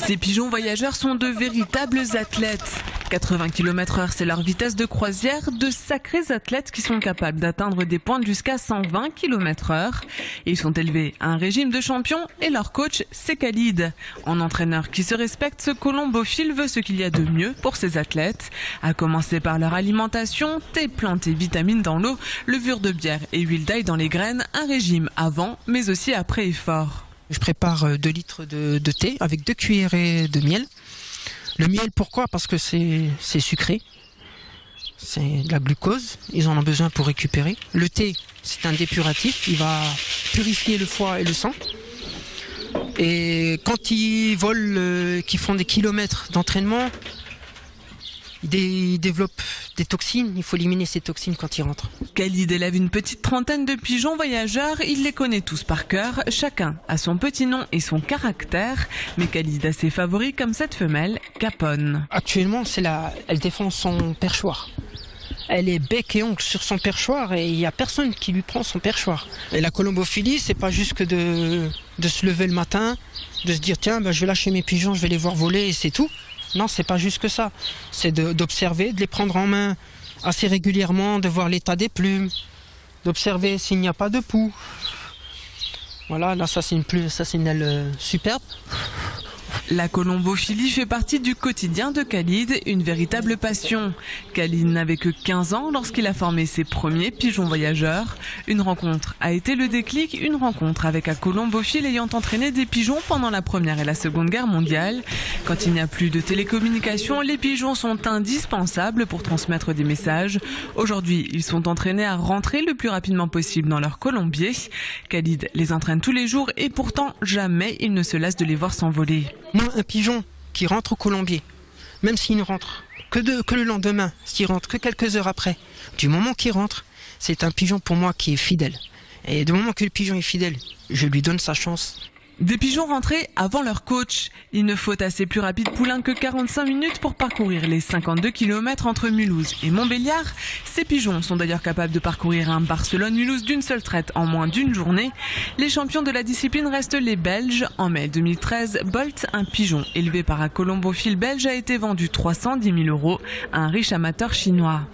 Ces pigeons voyageurs sont de véritables athlètes. 80 km/h, c'est leur vitesse de croisière, de sacrés athlètes qui sont capables d'atteindre des pointes jusqu'à 120 km/h. Ils sont élevés à un régime de champion et leur coach, c'est Khalid. En entraîneur qui se respecte, ce colombophile veut ce qu'il y a de mieux pour ses athlètes. À commencer par leur alimentation, thé, plantes et vitamines dans l'eau, levure de bière et huile d'ail dans les graines, un régime avant mais aussi après effort. Je prépare 2 litres de thé avec 2 cuillerées de miel. Le miel, pourquoi? Parce que c'est sucré, c'est de la glucose, ils en ont besoin pour récupérer. Le thé, c'est un dépuratif, il va purifier le foie et le sang. Et quand ils volent, qu'ils font des kilomètres d'entraînement, ils développent des toxines, il faut éliminer ces toxines quand ils rentrent. Khalid élève une petite trentaine de pigeons voyageurs, il les connaît tous par cœur, chacun a son petit nom et son caractère, mais Khalid a ses favoris comme cette femelle, Capone. Actuellement, elle défend son perchoir. Elle est bec et ongle sur son perchoir et il n'y a personne qui lui prend son perchoir. Et la colombophilie, c'est pas juste que de se lever le matin, de se dire tiens, je vais lâcher mes pigeons, je vais les voir voler et c'est tout. Non, c'est pas juste que ça. C'est d'observer, de les prendre en main assez régulièrement, de voir l'état des plumes, d'observer s'il n'y a pas de poux. Voilà, là, ça c'est une aile superbe. La colombophilie fait partie du quotidien de Khalid, une véritable passion. Khalid n'avait que 15 ans lorsqu'il a formé ses premiers pigeons voyageurs. Une rencontre a été le déclic, une rencontre avec un colombophile ayant entraîné des pigeons pendant la Première et la Seconde Guerre mondiale. Quand il n'y a plus de télécommunications, les pigeons sont indispensables pour transmettre des messages. Aujourd'hui, ils sont entraînés à rentrer le plus rapidement possible dans leur colombier. Khalid les entraîne tous les jours et pourtant jamais il ne se lasse de les voir s'envoler. Moi, un pigeon qui rentre au colombier, même s'il ne rentre que le lendemain, s'il rentre que quelques heures après, du moment qu'il rentre, c'est un pigeon pour moi qui est fidèle. Et du moment que le pigeon est fidèle, je lui donne sa chance. Des pigeons rentrés avant leur coach. Il ne faut à ces plus rapides poulains que 45 minutes pour parcourir les 52 km entre Mulhouse et Montbéliard. Ces pigeons sont d'ailleurs capables de parcourir un Barcelone-Mulhouse d'une seule traite en moins d'une journée. Les champions de la discipline restent les Belges. En mai 2013, Bolt, un pigeon élevé par un colombophile belge, a été vendu 310 000 € à un riche amateur chinois.